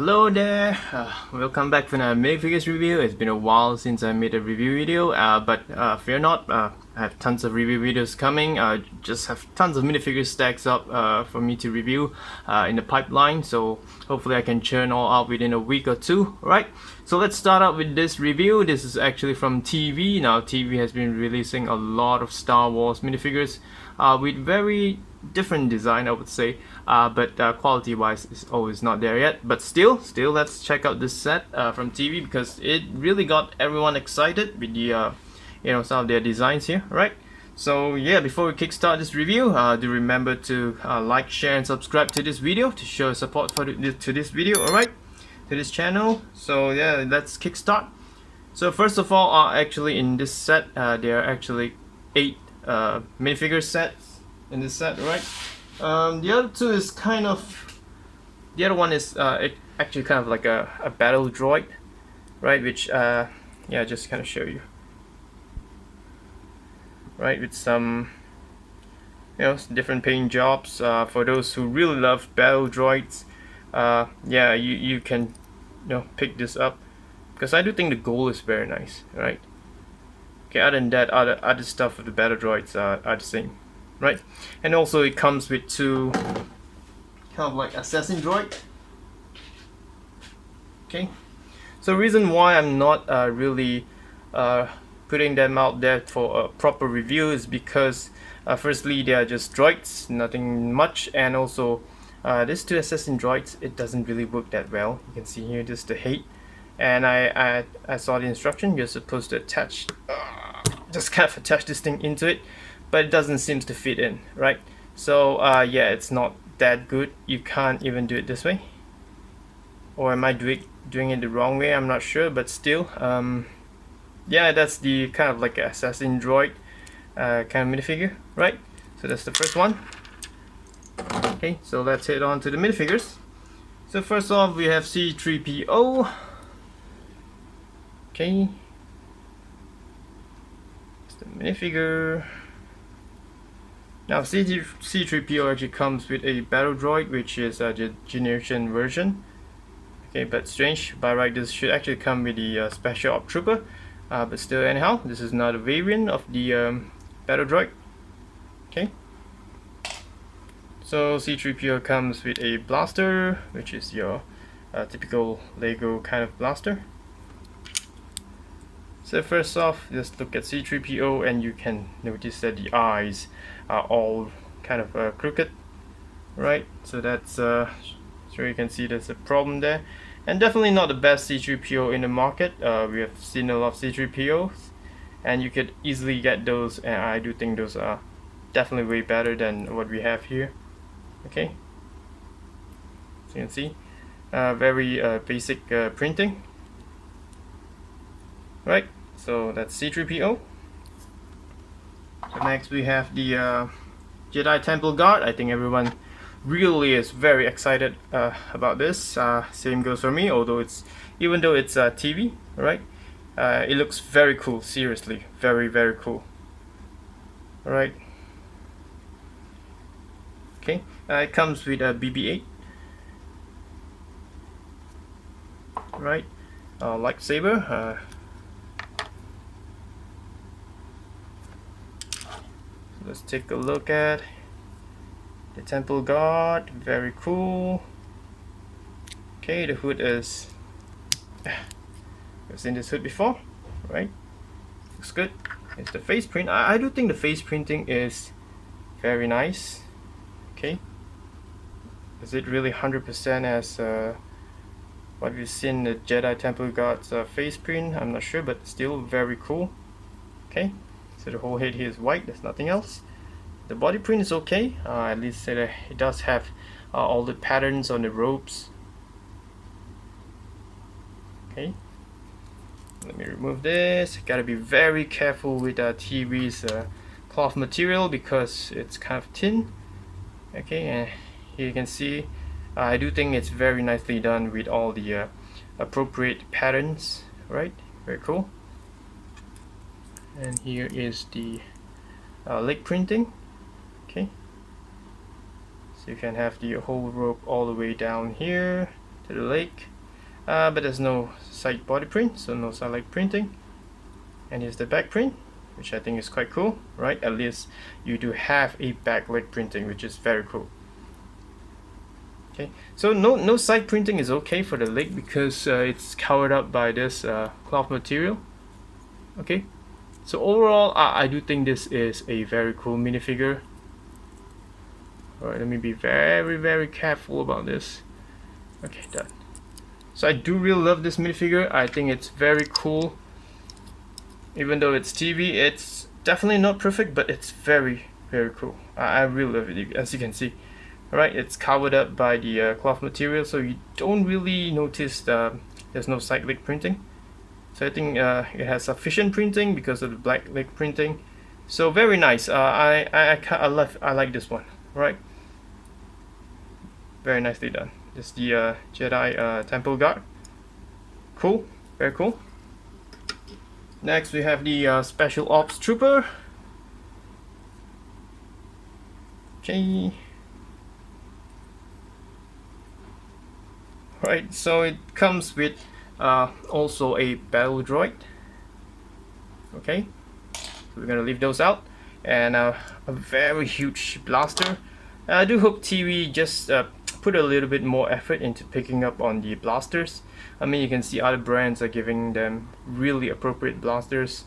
Hello there, welcome back for another Minifigures review. It's been a while since I made a review video, but fear not, I have tons of review videos coming. I just have tons of minifigure stacks up for me to review in the pipeline, so hopefully I can churn all out within a week or two. Right, so let's start out with this review. This is actually from TV. Now TV has been releasing a lot of Star Wars minifigures with very different design, I would say, but quality wise is always not there yet. But still let's check out this set from TV, because it really got everyone excited with the some of their designs here, right? So yeah, before we kickstart this review, do remember to like, share and subscribe to this video to show support to this video, alright, to this channel. So yeah, let's kickstart. So first of all, actually in this set there are actually 8 minifigure sets in this set, right? The other two is kind of, the other one is actually kind of like a battle droid, right? Which yeah, just kind of show you, right? With some different paint jobs for those who really love battle droids. Yeah, you can pick this up, because I do think the gold is very nice, right? Okay, other than that, other stuff with the battle droids are the same, right? And also it comes with 2 kind of like assassin droid. Okay, so reason why I'm not really putting them out there for a proper review is because firstly, they are just droids, nothing much, and also these 2 assassin droids, it doesn't really work that well. You can see here just the height, and I saw the instruction. You're supposed to attach, just kind of attach this thing into it, but it doesn't seem to fit in, right? So yeah, it's not that good. You can't even do it this way, or am I doing it the wrong way? I'm not sure, but still, yeah, that's the kind of like assassin droid kind of minifigure, right? So that's the first one. Okay, so let's head on to the minifigures. So first off, we have C3PO. Okay, it's the minifigure. Now C3PO actually comes with a battle droid, which is the generation version. Okay, but strange, by right this should actually come with the special op trooper, but still, anyhow, this is not a variant of the battle droid. Okay, so C3PO comes with a blaster, which is your typical Lego kind of blaster. So first off, just look at C3PO and you can notice that the eyes are all kind of crooked, right? So that's so you can see there's a problem there, and definitely not the best C3PO in the market. We have seen a lot of C3POs, and you could easily get those, and I do think those are definitely way better than what we have here. Okay, so you can see very basic printing, right? So that's C3PO. So next we have the Jedi Temple Guard. I think everyone really is very excited about this. Same goes for me, although even though it's TV, right? It looks very cool. Seriously, very cool. All right. Okay, it comes with a BB-8, right? Lightsaber. Let's take a look at the Temple Guard. Very cool. Okay, the hood is, I've seen this hood before, right? Looks good. It's the face print. I do think the face printing is very nice. Okay, is it really 100% as what we've seen the Jedi Temple Guard's face print? I'm not sure, but still very cool. Okay, so the whole head here is white, there's nothing else. The body print is okay, at least it does have all the patterns on the robes. Okay, let me remove this. Gotta be very careful with TV's cloth material, because it's kind of thin. Okay, and here you can see I do think it's very nicely done with all the appropriate patterns, right? Very cool. And here is the leg printing. Okay, so you can have the whole rope all the way down here to the leg. but there's no side body print, so no side leg printing. And here's the back print, which I think is quite cool, right? At least you do have a back leg printing, which is very cool. Okay, so no side printing is okay for the leg because it's covered up by this cloth material. Okay, so overall I do think this is a very cool minifigure. Alright, let me be very careful about this. Okay, done. So I do really love this minifigure. I think it's very cool. Even though it's TV, it's definitely not perfect, but it's very cool. I really love it, as you can see. Alright, it's covered up by the cloth material, so you don't really notice there's no side leg printing. So I think it has sufficient printing because of the black leg printing. So very nice. I like this one. Right, very nicely done. This is the Jedi Temple Guard. Cool, very cool. Next we have the Special Ops Trooper. Okay. Right, so it comes with also a battle droid. Okay, so we're gonna leave those out, and a very huge blaster. I do hope TV just put a little bit more effort into picking up on the blasters. I mean, you can see other brands are giving them really appropriate blasters.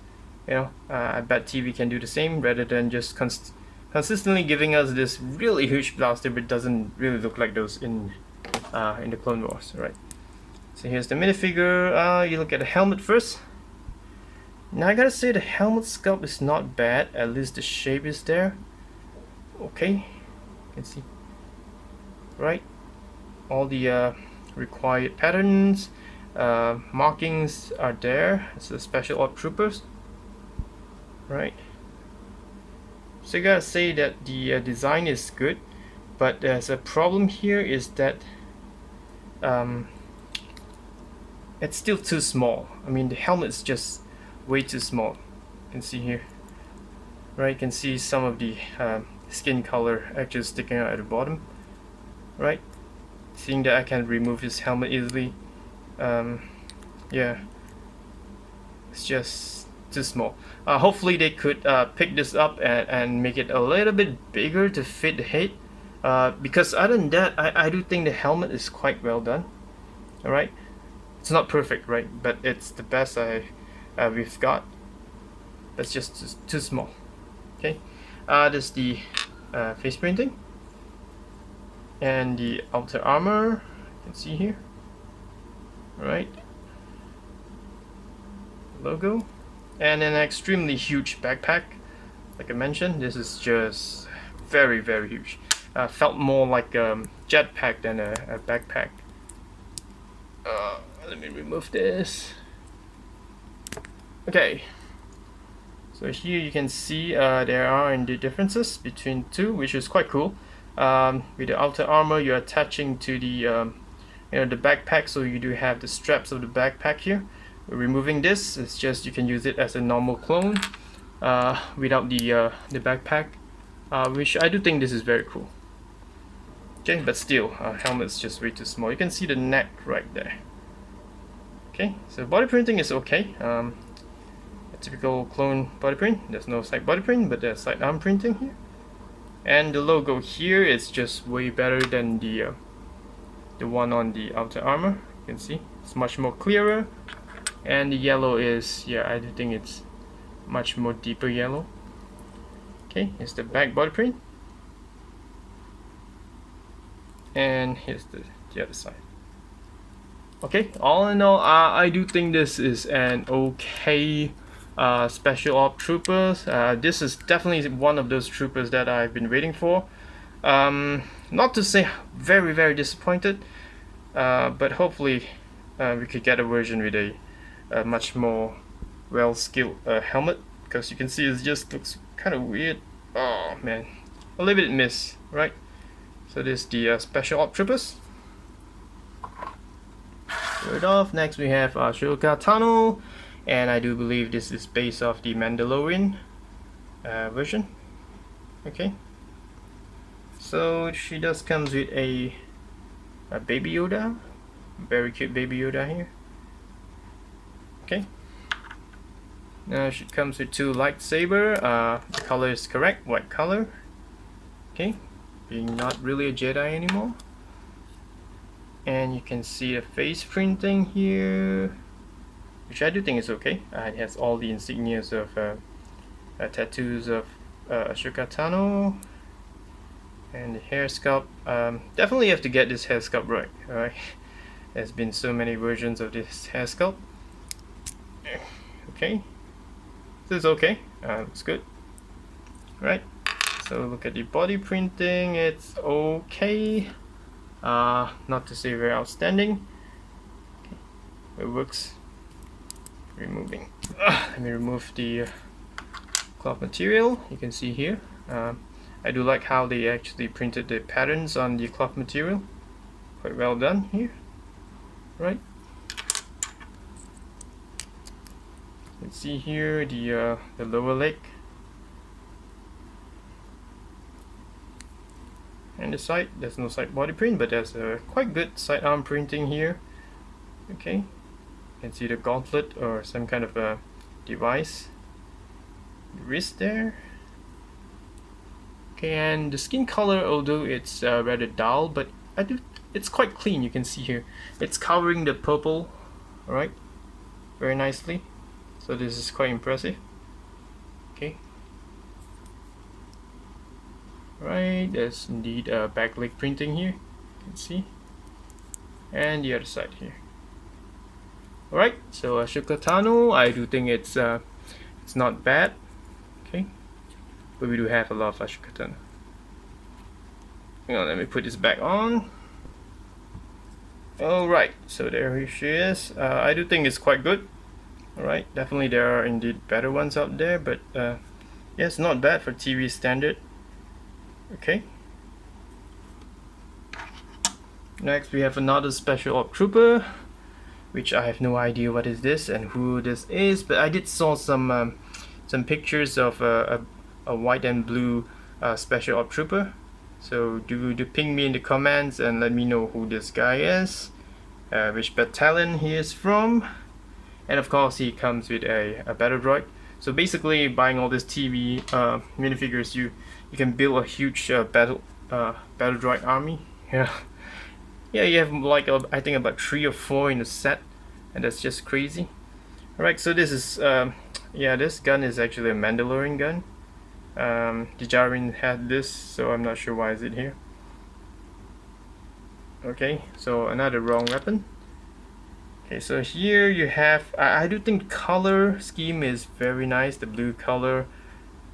You know, I bet TV can do the same rather than just consistently giving us this really huge blaster, but doesn't really look like those in the Clone Wars. Right. So here's the minifigure. You look at the helmet first. Now I gotta say the helmet sculpt is not bad. At least the shape is there. Okay, you can see. Right, all the required patterns, markings are there. It's the Special Ops Troopers. Right. So you gotta say that the design is good, but there's a problem here is that it's still too small. I mean, the helmet is just way too small. You can see here. Right, you can see some of the skin color actually sticking out at the bottom. Right, seeing that I can remove his helmet easily. Yeah, it's just too small. Hopefully they could pick this up and make it a little bit bigger to fit the head, because other than that I do think the helmet is quite well done. Alright, it's not perfect, right, but it's the best we've got. That's just too small. Okay, this is the face printing and the outer armor, you can see here. Right, logo, and an extremely huge backpack. Like I mentioned, this is just very huge. Felt more like a jetpack than a backpack. Let me remove this. Okay, so here you can see there are indeed differences between two, which is quite cool. With the outer armor, you're attaching to the the backpack, so you do have the straps of the backpack here. Removing this, it's just you can use it as a normal clone without the backpack, which I do think this is very cool. Okay, but still, helmet's just way too small. You can see the neck right there. Okay, so body printing is okay. A typical clone body print. There's no side body print, but there's side arm printing here. And the logo here is just way better than the one on the outer armor. You can see it's much more clearer, and the yellow is, yeah, I do think it's much more deeper yellow. Okay, here's the back body print, and here's the other side. Okay, all in all, I do think this is an okay Special Ops Troopers. This is definitely one of those troopers that I've been waiting for. Not to say very disappointed, but hopefully we could get a version with a much more well-skilled helmet, because you can see it just looks kind of weird. Oh man, a little bit miss, right? So this is the Special Ops Troopers. Right off, next we have Ashoka Tunnel, and I do believe this is based off the Mandalorian version. Okay, so she does comes with a Baby Yoda Very cute baby Yoda here. Okay. Now it comes with two lightsaber. The color is correct, white color. Okay, being not really a Jedi anymore. And you can see the face printing here, which I do think is okay. It has all the insignias of tattoos of Ashoka Tano. And the hair sculpt. Definitely have to get this hair sculpt right. Alright. There's been so many versions of this hair sculpt. Okay. This is okay. Looks good. Right. So look at the body printing. It's okay. Not to say very outstanding. Okay. It works. Removing. Let me remove the cloth material. You can see here. I do like how they actually printed the patterns on the cloth material. Quite well done here. Right. You can see here the lower leg and the side. There's no side body print, but there's a quite good sidearm printing here. Okay. You can see the gauntlet or some kind of a device. The wrist there. Okay, and the skin color, although it's rather dull, but it's quite clean. You can see here, it's covering the purple, alright, very nicely. So this is quite impressive. Okay. Right, there's indeed a back leg printing here. You can see, and the other side here. Alright, so Ashoka Tano, I do think it's not bad. Okay. But we do have a lot of Ashoka Tano. Hang on, let me put this back on. Alright, so there she is. I do think it's quite good. Alright, definitely there are indeed better ones out there, but yeah, it's not bad for TV standard. Okay. Next we have another special op trooper, which I have no idea what is this and who this is, but I did saw some pictures of a white and blue special op trooper. So do ping me in the comments and let me know who this guy is, which battalion he is from, and of course he comes with a battle droid. So basically, buying all this TV minifigures, you can build a huge battle droid army. Yeah, yeah, you have like I think about 3 or 4 in the set, and that's just crazy. Alright, so this is yeah, this gun is actually a Mandalorian gun. Djarin had this, so I'm not sure why is it here. Okay, so another wrong weapon. Okay, so here you have, I do think the color scheme is very nice. The blue color,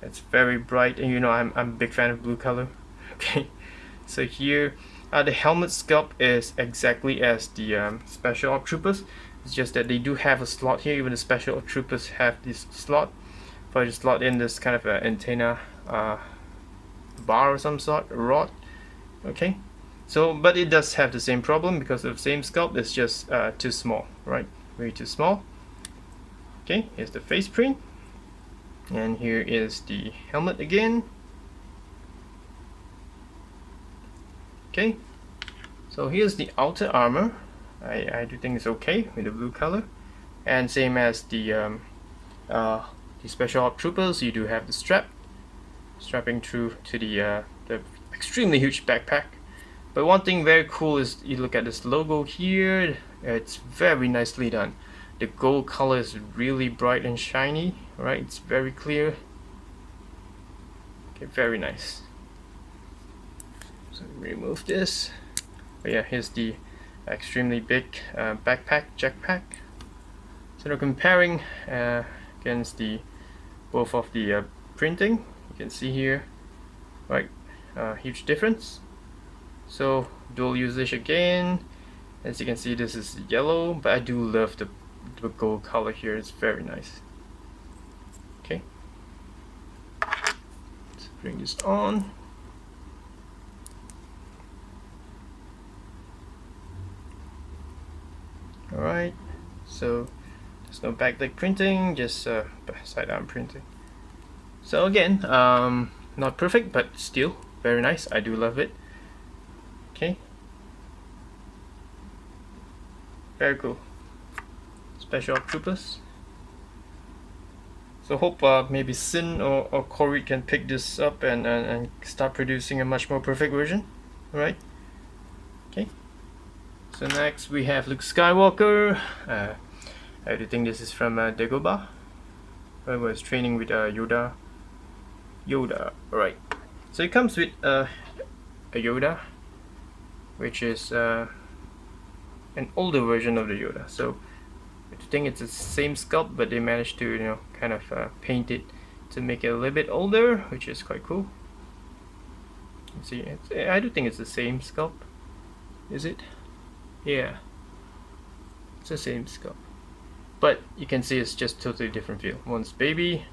it's very bright, and you know I'm a big fan of blue color. Okay, so here the helmet sculpt is exactly as the special op troopers. It's just that they do have a slot here. Even the special op troopers have this slot for you to slot in this kind of antenna bar or some sort, rod. Okay, so but it does have the same problem because of the same sculpt. It's just too small, right? Way too small. Okay, here's the face print, and here is the helmet again. Okay, so here's the outer armor. I do think it's okay with the blue color, and same as the special op troopers, you do have the strapping through to the extremely huge backpack. But one thing very cool is you look at this logo here. It's very nicely done. The gold color is really bright and shiny, right? It's very clear. Okay, very nice. So remove this. But yeah, here's the extremely big backpack, jetpack. So they're comparing against the both of the printing. You can see here, right, huge difference. So dual usage again. As you can see, this is yellow, but I do love the gold color here. It's very nice. Okay, let's bring this on. Alright, so there's no backlit printing, just sidearm printing. So again, not perfect, but still very nice. I do love it. Okay. Very cool. Special Op Troopers. So hope maybe Sin or Corey can pick this up and start producing a much more perfect version. Alright. Okay. So next we have Luke Skywalker. I do think this is from Dagobah. I was training with Yoda. Right. So it comes with a Yoda, which is an older version of the Yoda. So I think it's the same sculpt, but they managed to kind of paint it to make it a little bit older, which is quite cool. You see, I do think it's the same sculpt. Is it? Yeah, it's the same sculpt, but you can see it's just totally different feel. One's baby,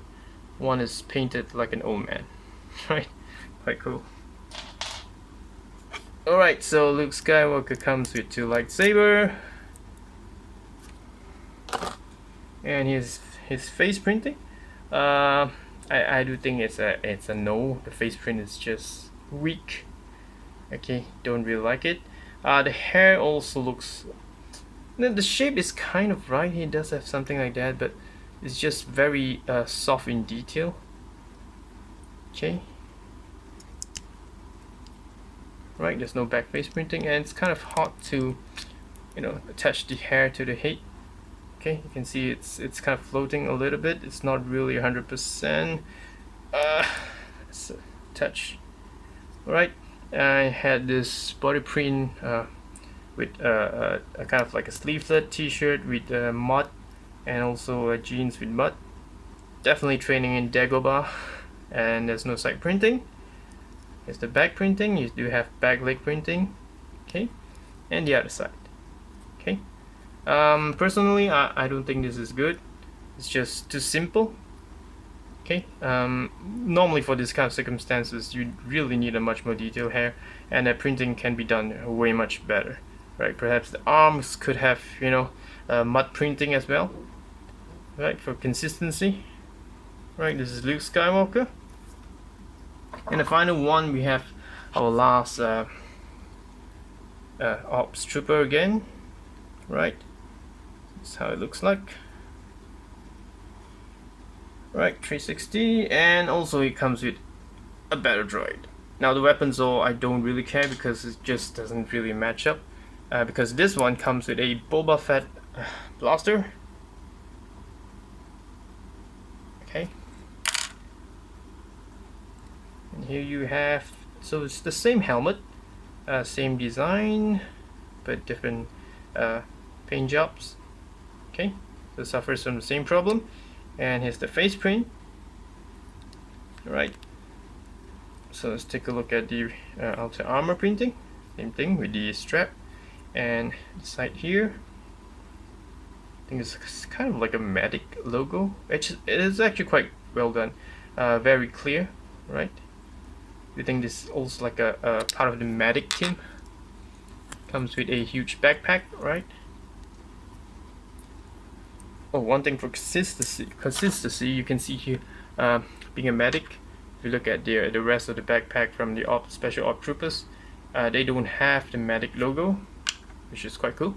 one is painted like an old man. Right? Quite cool. Alright, so Luke Skywalker comes with 2 lightsaber. And his face printing, I do think it's a no. The face print is just weak. Okay, don't really like it. The hair also looks, the shape is kind of right. He does have something like that, but it's just very soft in detail. Okay. Right, there's no back face printing, and it's kind of hard to attach the hair to the head. Okay, you can see it's kind of floating a little bit. It's not really 100%. It's a touch. Alright, I had this body print with a kind of like a sleevelet t-shirt with mud, and also jeans with mud. Definitely training in Dagobah, and there's no side printing. Here's the back printing. You do have back leg printing. Okay, and the other side. Okay. Personally, I don't think this is good. It's just too simple. Okay. Normally for this kind of circumstances, you really need a much more detailed hair, and the printing can be done way much better. Right? Perhaps the arms could have mud printing as well. Right, for consistency. Right. This is Luke Skywalker. And the final one, we have our last Ops Trooper again. Right. That's how it looks like. Right, 360, and also it comes with a better droid. Now the weapons, I don't really care because it just doesn't really match up. Because this one comes with a Boba Fett blaster. Okay. And here you have, so it's the same helmet, same design, but different paint jobs. Okay, so it suffers from the same problem. And here's the face print. Alright, so let's take a look at the outer armor printing. Same thing with the strap and the side here. I think it's kind of like a medic logo. It is actually quite well done, very clear, right? I think this is also like a part of the medic team. Comes with a huge backpack, right? Oh, one thing for consistency, you can see here, being a medic, if you look at the rest of the backpack from the Special Op Troopers, they don't have the medic logo, which is quite cool.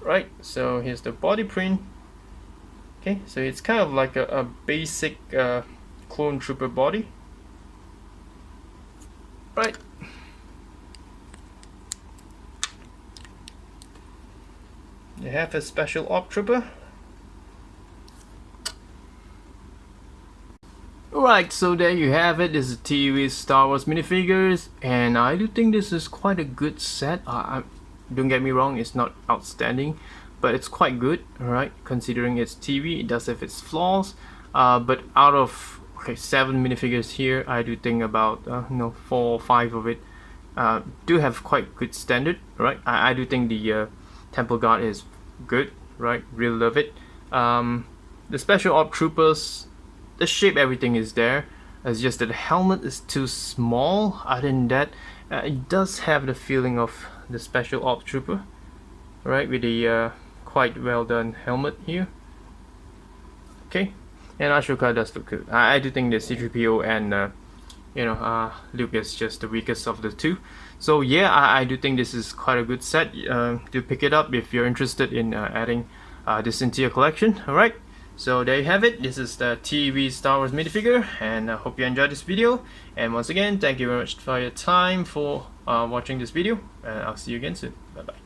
Right, so here's the body print. Okay, so it's kind of like a basic clone trooper body. Right. You have a Special Op Trooper. Alright, so there you have it. This is TV Star Wars minifigures, and I do think this is quite a good set. Don't get me wrong, it's not outstanding, but it's quite good, alright, considering it's TV. It does have its flaws, but out of 7 minifigures here, I do think about 4 or 5 of it do have quite good standard, right? I do think the Temple Guard is good, right? Really love it. The Special Op Troopers, the shape, everything is there. It's just that the helmet is too small. Other than that, it does have the feeling of the Special Op Trooper, right? With the quite well done helmet here. Okay, and Ashoka does look good. I do think the C3PO and Luke is just the weakest of the two. So yeah, I do think this is quite a good set. To pick it up if you're interested in adding this into your collection. Alright, so there you have it. This is the TV Star Wars minifigure, and I hope you enjoyed this video. And once again, thank you very much for your time for watching this video, and I'll see you again soon. Bye bye.